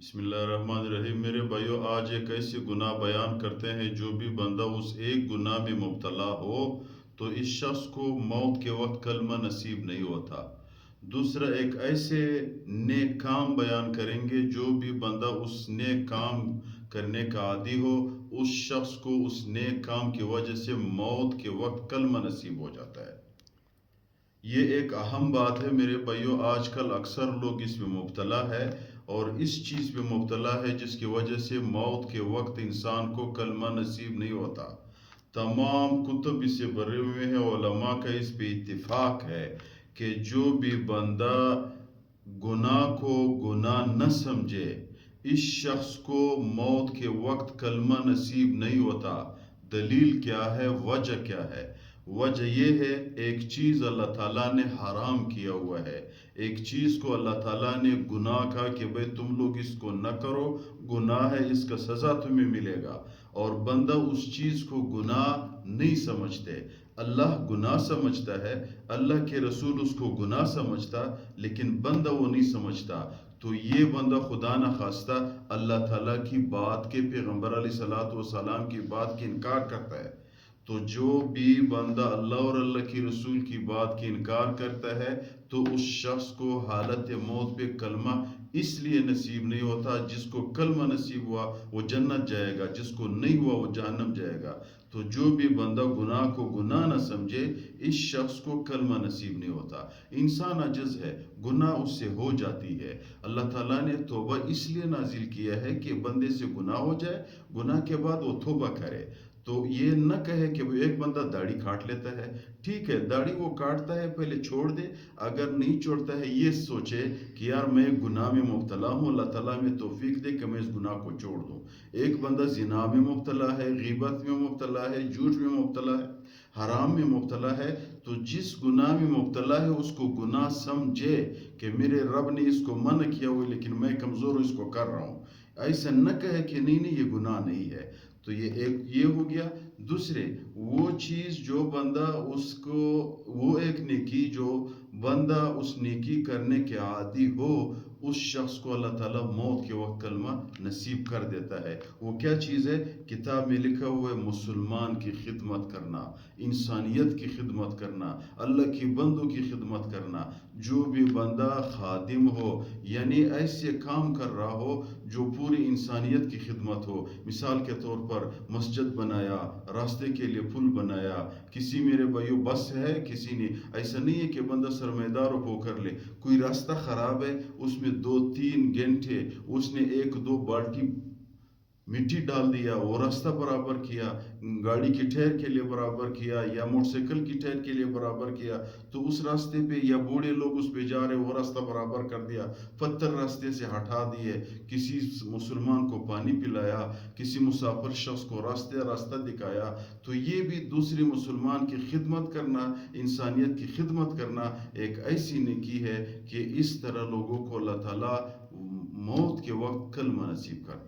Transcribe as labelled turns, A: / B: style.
A: بسم اللہ الرحمن الرحیم۔ میرے بھائیو، آج ایک ایسی گناہ بیان کرتے ہیں جو بھی بندہ اس ایک گناہ میں مبتلا ہو تو اس شخص کو موت کے وقت کلمہ نصیب نہیں ہوتا۔ دوسرا ایک ایسے نیک کام بیان کریں گے جو بھی بندہ اس نیک کام کرنے کا عادی ہو، اس شخص کو اس نیک کام کی وجہ سے موت کے وقت کلمہ نصیب ہو جاتا ہے۔ یہ ایک اہم بات ہے میرے بھائیو، آج کل اکثر لوگ اس میں مبتلا ہے اور اس چیز پہ مبتلا ہے جس کی وجہ سے موت کے وقت انسان کو کلمہ نصیب نہیں ہوتا۔ تمام کتب اس سے بھرے ہوئے ہیں، علماء کا اس پہ اتفاق ہے کہ جو بھی بندہ گناہ کو گناہ نہ سمجھے، اس شخص کو موت کے وقت کلمہ نصیب نہیں ہوتا۔ دلیل کیا ہے؟ وجہ کیا ہے؟ وجہ یہ ہے، ایک چیز اللہ تعالیٰ نے حرام کیا ہوا ہے، ایک چیز کو اللہ تعالیٰ نے گناہ کہا کہ بھئی تم لوگ اس کو نہ کرو، گناہ ہے، اس کا سزا تمہیں ملے گا، اور بندہ اس چیز کو گناہ نہیں سمجھتے۔ اللہ گناہ سمجھتا ہے، اللہ کے رسول اس کو گناہ سمجھتا، لیکن بندہ وہ نہیں سمجھتا۔ تو یہ بندہ خدا نخواستہ اللہ تعالیٰ کی بات کے، پیغمبر علیہ السلام کی بات کی انکار کرتا ہے۔ تو جو بھی بندہ اللہ اور اللہ کی رسول کی بات کی انکار کرتا ہے تو اس شخص کو حالت موت پہ کلمہ اس لیے نصیب نہیں ہوتا۔ جس کو کلمہ نصیب ہوا وہ جنت جائے گا، جس کو نہیں ہوا وہ جہنم جائے گا۔ تو جو بھی بندہ گناہ کو گناہ نہ سمجھے، اس شخص کو کلمہ نصیب نہیں ہوتا۔ انسان عجز ہے، گناہ اس سے ہو جاتی ہے۔ اللہ تعالیٰ نے توبہ اس لیے نازل کیا ہے کہ بندے سے گناہ ہو جائے، گناہ کے بعد وہ توبہ کرے۔ تو یہ نہ کہے کہ وہ ایک بندہ داڑھی کاٹ لیتا ہے، ٹھیک ہے داڑھی وہ کاٹتا ہے پہلے چھوڑ دے، اگر نہیں چھوڑتا ہے یہ سوچے کہ یار میں گناہ میں مبتلا ہوں، اللہ تعالیٰ میں توفیق دے کہ میں اس گناہ کو چھوڑ دوں۔ ایک بندہ زنا میں مبتلا ہے، غیبت میں مبتلا ہے، جھوٹ میں مبتلا ہے، حرام میں مبتلا ہے، تو جس گناہ میں مبتلا ہے اس کو گناہ سمجھے کہ میرے رب نے اس کو منع کیا ہوا لیکن میں کمزور ہوں، اس کو کر رہا ہوں۔ ایسا نہ کہے کہ نہیں نہیں یہ گناہ نہیں ہے۔ تو یہ ہو گیا۔ دوسرے وہ چیز جو بندہ اس کو، وہ ایک نیکی جو بندہ اس نیکی کرنے کے عادی ہو، اس شخص کو اللہ تعالیٰ موت کے وقت کلمہ نصیب کر دیتا ہے۔ وہ کیا چیز ہے؟ کتاب میں لکھا ہوا ہے، مسلمان کی خدمت کرنا، انسانیت کی خدمت کرنا، اللہ کی بندوں کی خدمت کرنا۔ جو بھی بندہ خادم ہو، یعنی ایسے کام کر رہا ہو جو پوری انسانیت کی خدمت ہو، مثال کے طور پر مسجد بنایا، راستے کے لیے پل بنایا، کسی میرے بھائیو بس ہے، کسی نے، ایسا نہیں ہے کہ بندہ سرمایہ ہو کر لے، کوئی راستہ خراب ہے اس میں 2-3 گھنٹے اس نے 1-2 بالٹی مٹی ڈال دیا، وہ راستہ برابر کیا، گاڑی کی ٹائر کے لیے برابر کیا یا موٹر سائیکل کی ٹائر کے لیے برابر کیا، تو اس راستے پہ یا بوڑھے لوگ اس پہ جا رہے وہ راستہ برابر کر دیا، پتھر راستے سے ہٹا دیے، کسی مسلمان کو پانی پلایا، کسی مسافر شخص کو راستہ دکھایا۔ تو یہ بھی دوسری مسلمان کی خدمت کرنا، انسانیت کی خدمت کرنا ایک ایسی نیکی ہے کہ اس طرح لوگوں کو اللہ تعالیٰ موت کے وقت کلمہ نصیب کرتا ہے۔